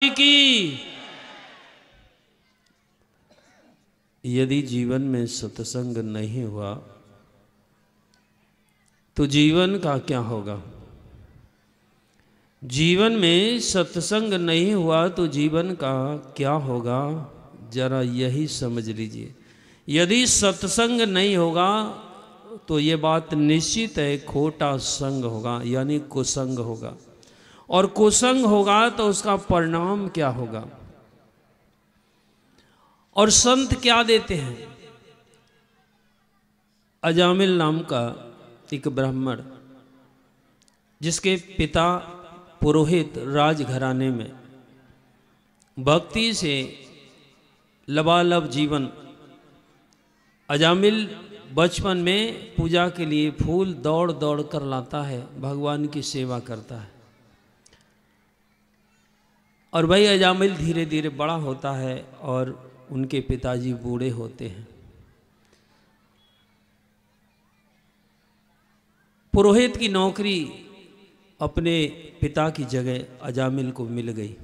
की। यदि जीवन में सत्संग नहीं हुआ तो जीवन का क्या होगा? जीवन में सत्संग नहीं हुआ तो जीवन का क्या होगा? जरा यही समझ लीजिए। यदि सत्संग नहीं होगा तो ये बात निश्चित है खोटा संग होगा, यानी कुसंग होगा। और कुसंग होगा तो उसका परिणाम क्या होगा? और संत क्या देते हैं? अजामिल नाम का एक ब्राह्मण, जिसके पिता पुरोहित राजघराने में भक्ति से लबालब जीवन। अजामिल बचपन में पूजा के लिए फूल दौड़ दौड़ कर लाता है, भगवान की सेवा करता है। और भाई अजामिल धीरे धीरे बड़ा होता है और उनके पिताजी बूढ़े होते हैं। पुरोहित की नौकरी अपने पिता की जगह अजामिल को मिल गई।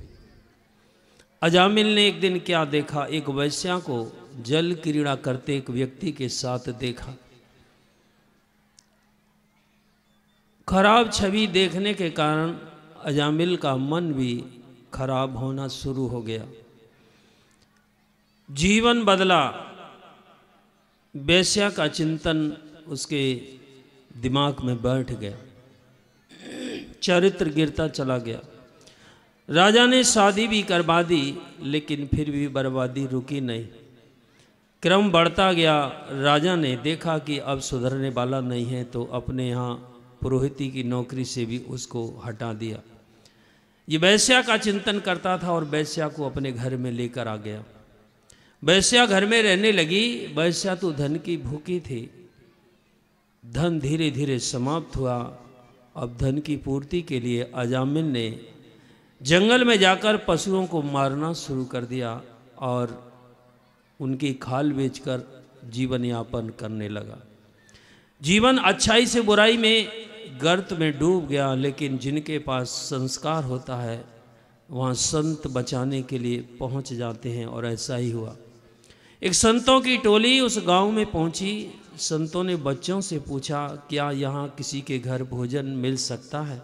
अजामिल ने एक दिन क्या देखा? एक वैश्या को जल क्रीड़ा करते एक व्यक्ति के साथ देखा। खराब छवि देखने के कारण अजामिल का मन भी खराब होना शुरू हो गया। जीवन बदला, वैश्या का चिंतन उसके दिमाग में बैठ गया, चरित्र गिरता चला गया। राजा ने शादी भी करवा दी, लेकिन फिर भी बर्बादी रुकी नहीं। क्रम बढ़ता गया। राजा ने देखा कि अब सुधरने वाला नहीं है, तो अपने यहाँ पुरोहिती की नौकरी से भी उसको हटा दिया। ये वैश्या का चिंतन करता था और वैश्या को अपने घर में लेकर आ गया। वैश्या घर में रहने लगी। वैश्या तो धन की भूखी थी। धन धीरे धीरे समाप्त हुआ। अब धन की पूर्ति के लिए अजामिल ने जंगल में जाकर पशुओं को मारना शुरू कर दिया और उनकी खाल बेचकर जीवन यापन करने लगा। जीवन अच्छाई से बुराई में गर्त में डूब गया। लेकिन जिनके पास संस्कार होता है वहाँ संत बचाने के लिए पहुँच जाते हैं, और ऐसा ही हुआ। एक संतों की टोली उस गांव में पहुंची। संतों ने बच्चों से पूछा, क्या यहाँ किसी के घर भोजन मिल सकता है?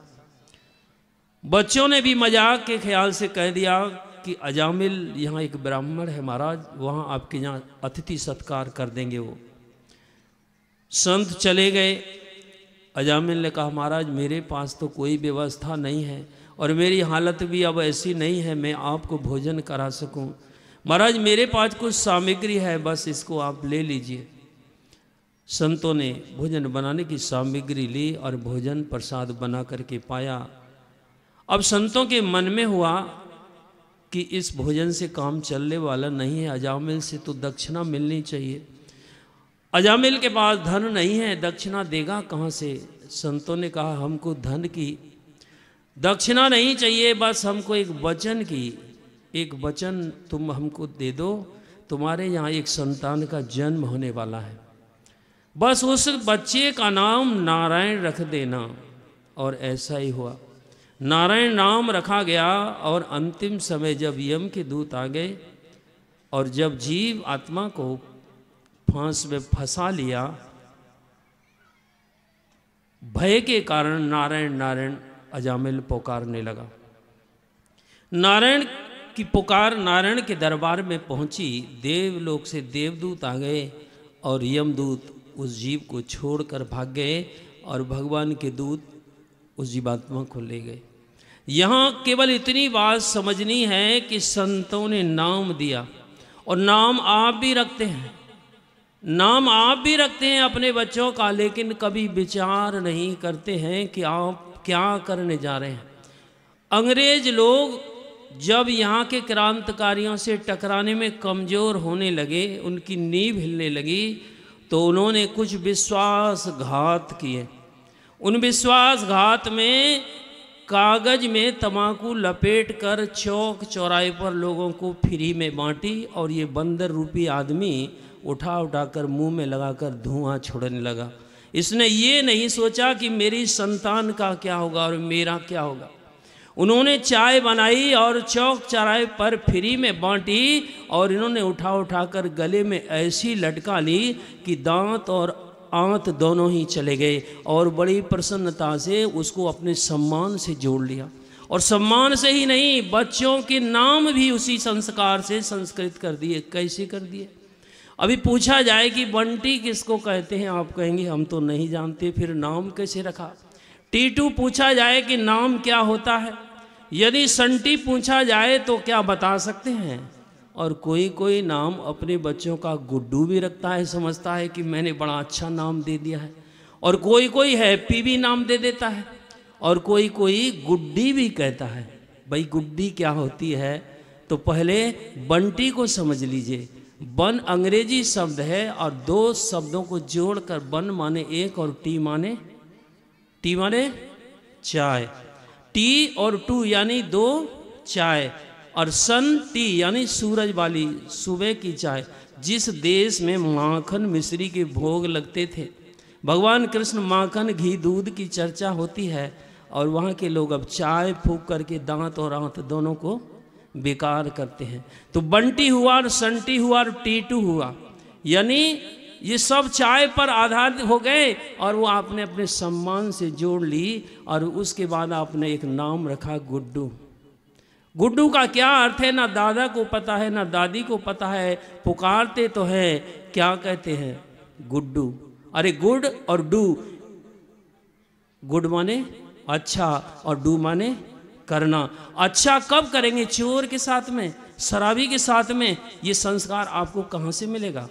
बच्चों ने भी मजाक के ख्याल से कह दिया कि अजामिल यहाँ एक ब्राह्मण है महाराज, वहाँ आपके यहाँ अतिथि सत्कार कर देंगे वो। संत चले गए। अजामिल ने कहा, महाराज मेरे पास तो कोई व्यवस्था नहीं है और मेरी हालत भी अब ऐसी नहीं है मैं आपको भोजन करा सकूं। महाराज मेरे पास कुछ सामग्री है, बस इसको आप ले लीजिए। संतों ने भोजन बनाने की सामग्री ली और भोजन प्रसाद बना करके पाया। अब संतों के मन में हुआ कि इस भोजन से काम चलने वाला नहीं है, अजामिल से तो दक्षिणा मिलनी चाहिए। अजामिल के पास धन नहीं है, दक्षिणा देगा कहाँ से? संतों ने कहा, हमको धन की दक्षिणा नहीं चाहिए, बस हमको एक वचन तुम हमको दे दो। तुम्हारे यहाँ एक संतान का जन्म होने वाला है, बस उस बच्चे का नाम नारायण रख देना। और ऐसा ही हुआ। नारायण नाम रखा गया। और अंतिम समय जब यम के दूत आ गए और जब जीव आत्मा को फांस में फंसा लिया, भय के कारण नारायण नारायण अजामिल पुकारने लगा। नारायण की पुकार नारायण के दरबार में पहुंची। देवलोक से देवदूत आ गए और यमदूत उस जीव को छोड़कर भाग गए और भगवान के दूत उस जीवात्मा को ले गए। यहाँ केवल इतनी बात समझनी है कि संतों ने नाम दिया, और नाम आप भी रखते हैं, नाम आप भी रखते हैं अपने बच्चों का, लेकिन कभी विचार नहीं करते हैं कि आप क्या करने जा रहे हैं। अंग्रेज लोग जब यहाँ के क्रांतिकारियों से टकराने में कमज़ोर होने लगे, उनकी नींव हिलने लगी, तो उन्होंने कुछ विश्वासघात किए। उन विश्वासघात में कागज में तम्बाकू लपेट कर चौक चौराहे पर लोगों को फ्री में बांटी, और ये बंदर रूपी आदमी उठा उठाकर मुंह में लगाकर धुआं छोड़ने लगा। इसने ये नहीं सोचा कि मेरी संतान का क्या होगा और मेरा क्या होगा। उन्होंने चाय बनाई और चौक चौराहे पर फ्री में बांटी और इन्होंने उठा उठा कर गले में ऐसी लटका ली कि दांत और आंत दोनों ही चले गए और बड़ी प्रसन्नता से उसको अपने सम्मान से जोड़ लिया। और सम्मान से ही नहीं, बच्चों के नाम भी उसी संस्कार से संस्कृत कर दिए। कैसे कर दिए? अभी पूछा जाए कि बंटी किसको कहते हैं, आप कहेंगे हम तो नहीं जानते, फिर नाम कैसे रखा। टीटू पूछा जाए कि नाम क्या होता है, यदि संटी पूछा जाए तो क्या बता सकते हैं। और कोई कोई नाम अपने बच्चों का गुड्डू भी रखता है, समझता है कि मैंने बड़ा अच्छा नाम दे दिया है। और कोई कोई हैप्पी भी नाम दे देता है और कोई कोई गुड्डी भी कहता है। भाई गुड्डी क्या होती है, तो पहले बंटी को समझ लीजिए। बन अंग्रेजी शब्द है और दो शब्दों को जोड़कर बन माने एक और टी माने चाय। टी और टू यानी दो चाय, और सन टी यानी सूरज वाली सुबह की चाय। जिस देश में माखन मिश्री के भोग लगते थे, भगवान कृष्ण माखन घी दूध की चर्चा होती है और वहाँ के लोग अब चाय फूंक करके दांत और आंत दोनों को बेकार करते हैं। तो बंटी हुआ और संटी हुआ और टीटू हुआ, यानी ये सब चाय पर आधारित हो गए और वो आपने अपने सम्मान से जोड़ ली। और उसके बाद आपने एक नाम रखा गुड्डू। गुड्डू का क्या अर्थ है ना दादा को पता है ना दादी को पता है, पुकारते तो है क्या कहते हैं, गुड्डू। अरे गुड और डू, गुड माने अच्छा और डू माने करना। अच्छा कब करेंगे? चोर के साथ में, शराबी के साथ में। ये संस्कार आपको कहाँ से मिलेगा?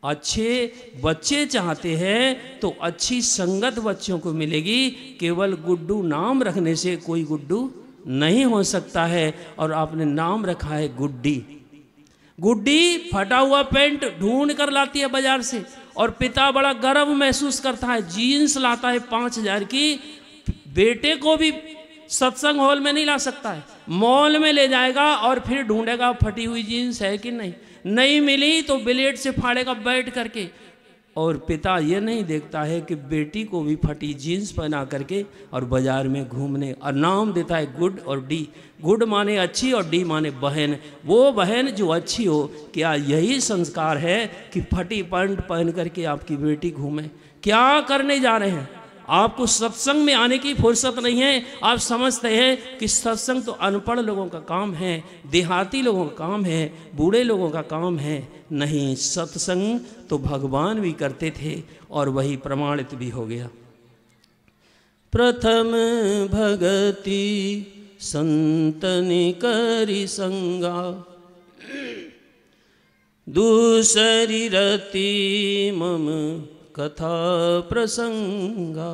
अच्छे बच्चे चाहते हैं तो अच्छी संगत बच्चों को मिलेगी। केवल गुड्डू नाम रखने से कोई गुड्डू नहीं हो सकता है। और आपने नाम रखा है गुड्डी। गुड्डी फटा हुआ पैंट ढूंढ कर लाती है बाजार से और पिता बड़ा गर्व महसूस करता है, जीन्स लाता है 5,000 की। बेटे को भी सत्संग हॉल में नहीं ला सकता है, मॉल में ले जाएगा और फिर ढूंढेगा फटी हुई जीन्स है कि नहीं। नहीं मिली तो ब्लेड से फाड़ेगा बैठ करके। और पिता ये नहीं देखता है कि बेटी को भी फटी जीन्स पहना करके और बाजार में घूमने, और नाम देता है गुड और डी। गुड माने अच्छी और डी माने बहन। वो बहन जो अच्छी हो। क्या यही संस्कार है कि फटी पैंट पहन करके आपकी बेटी घूमे? क्या करने जा रहे हैं? आपको सत्संग में आने की फुर्सत नहीं है। आप समझते हैं कि सत्संग तो अनपढ़ लोगों का काम है, देहाती लोगों का काम है, बूढ़े लोगों का काम है। नहीं, सत्संग तो भगवान भी करते थे और वही प्रमाणित भी हो गया। प्रथम भगति संतनि करि संगा, दूसरी रति मम कथा प्रसंगा।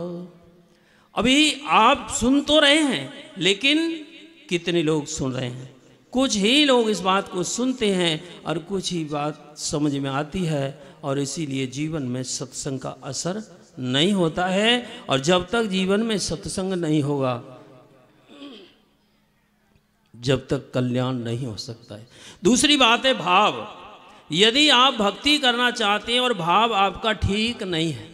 अभी आप सुन तो रहे हैं, लेकिन कितने लोग सुन रहे हैं? कुछ ही लोग इस बात को सुनते हैं और कुछ ही बात समझ में आती है, और इसीलिए जीवन में सत्संग का असर नहीं होता है। और जब तक जीवन में सत्संग नहीं होगा, जब तक कल्याण नहीं हो सकता है। दूसरी बात है भाव। यदि आप भक्ति करना चाहते हैं और भाव आपका ठीक नहीं है,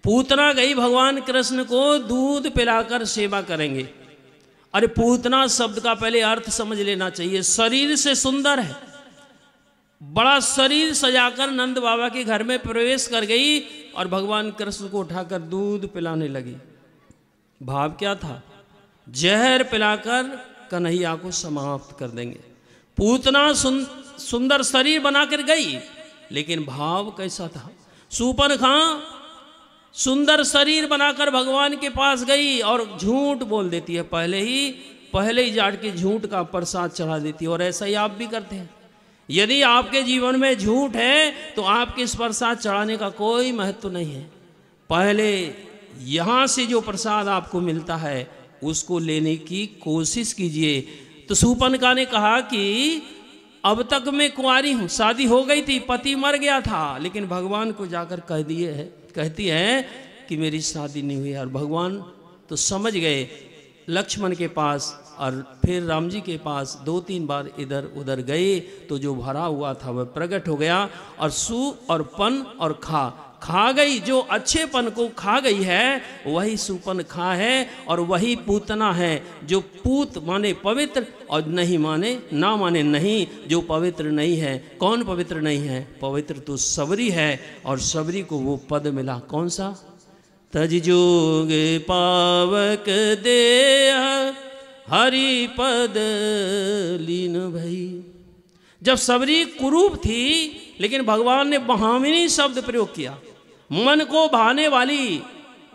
पूतना गई भगवान कृष्ण को दूध पिलाकर सेवा करेंगे। अरे पूतना शब्द का पहले अर्थ समझ लेना चाहिए। शरीर से सुंदर है, बड़ा शरीर सजाकर नंद बाबा के घर में प्रवेश कर गई और भगवान कृष्ण को उठाकर दूध पिलाने लगी। भाव क्या था? जहर पिलाकर कन्हैया को समाप्त कर देंगे। पूतना सुंदर शरीर बनाकर गई, लेकिन भाव कैसा था? शूर्पणखा सुंदर शरीर बनाकर भगवान के पास गई और झूठ बोल देती है। पहले ही जाट के झूठ का प्रसाद चढ़ा देती है। और ऐसा ही आप भी करते हैं। यदि आपके जीवन में झूठ है तो आपके इस प्रसाद चढ़ाने का कोई महत्व नहीं है। पहले यहाँ से जो प्रसाद आपको मिलता है उसको लेने की कोशिश कीजिए। तो शूर्पणखा ने कहा कि अब तक मैं कुंवारी हूँ, शादी हो गई थी, पति मर गया था, लेकिन भगवान को जाकर कहती है कि मेरी शादी नहीं हुई। और भगवान तो समझ गए, लक्ष्मण के पास और फिर राम जी के पास 2-3 बार इधर उधर गए तो जो भरा हुआ था वह प्रकट हो गया। और सु और पन और खा गई, जो अच्छेपन को खा गई है वही सुपन खा है, और वही पूतना है। जो पूत माने पवित्र और नहीं माने ना माने नहीं, जो पवित्र नहीं है। कौन पवित्र नहीं है? पवित्र तो सबरी है, और सबरी को वो पद मिला, कौन सा? तज जोग पावक दे हरि पद लीन भई। जब सबरी कुरूप थी, लेकिन भगवान ने भामिनी शब्द प्रयोग किया, मन को भाने वाली।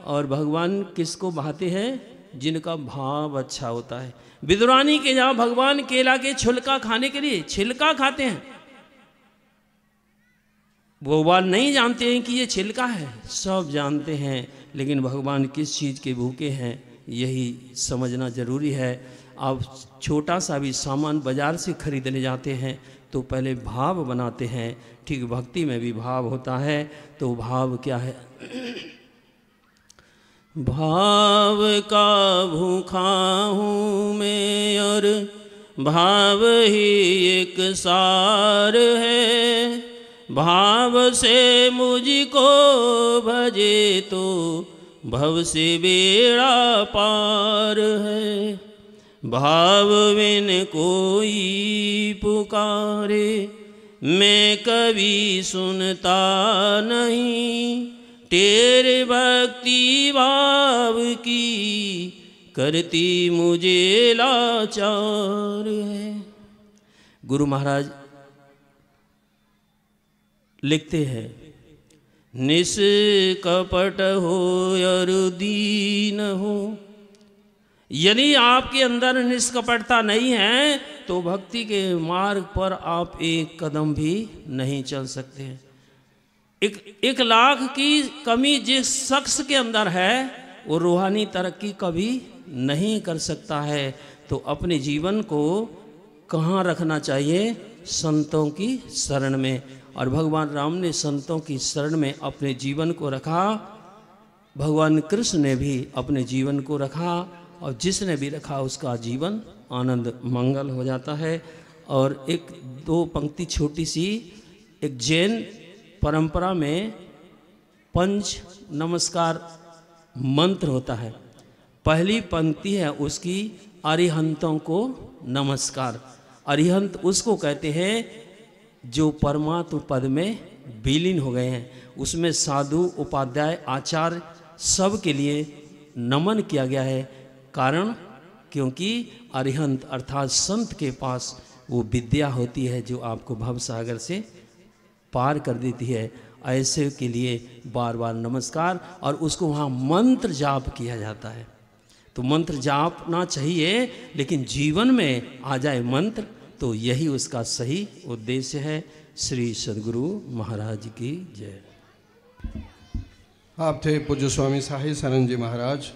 और भगवान किसको भाते हैं? जिनका भाव अच्छा होता है। विदुरानी के जहाँ भगवान केला के छिलका खाने के लिए छिलका खाते हैं, भगवान नहीं जानते हैं कि ये छिलका है, सब जानते हैं, लेकिन भगवान किस चीज़ के भूखे हैं यही समझना जरूरी है। आप छोटा सा भी सामान बाजार से खरीदने जाते हैं तो पहले भाव बनाते हैं, ठीक भक्ति में भी भाव होता है। तो भाव क्या है? भाव का भूखा हूँ मैं, और भाव ही एक सार है। भाव से मुझको भजे तो भव से बेड़ा पार है। भाव बिन कोई पुकारे मैं कभी सुनता नहीं। तेरे भक्ति भाव की करती मुझे लाचार है। गुरु महाराज लिखते हैं, निष्कपट हो और दीन हो। यदि आपके अंदर निष्कपटता नहीं है तो भक्ति के मार्ग पर आप एक कदम भी नहीं चल सकते हैं। एक लाख की कमी जिस शख्स के अंदर है वो रूहानी तरक्की कभी नहीं कर सकता है। तो अपने जीवन को कहाँ रखना चाहिए? संतों की शरण में। और भगवान राम ने संतों की शरण में अपने जीवन को रखा, भगवान कृष्ण ने भी अपने जीवन को रखा, और जिसने भी रखा उसका जीवन आनंद मंगल हो जाता है। और एक दो पंक्ति छोटी सी, एक जैन परंपरा में पंच नमस्कार मंत्र होता है। पहली पंक्ति है उसकी, अरिहंतों को नमस्कार। अरिहंत उसको कहते हैं जो परमात्म पद में विलीन हो गए हैं। उसमें साधु, उपाध्याय, आचार्य सब के लिए नमन किया गया है। कारण क्योंकि अरिहंत अर्थात संत के पास वो विद्या होती है जो आपको भव सागर से पार कर देती है। ऐसे के लिए बार बार नमस्कार, और उसको वहाँ मंत्र जाप किया जाता है। तो मंत्र जापना चाहिए, लेकिन जीवन में आ जाए मंत्र तो यही उसका सही उद्देश्य है। श्री सद्गुरु महाराज की जय। आप थे पूज्य स्वामी साहिब शरण जी महाराज।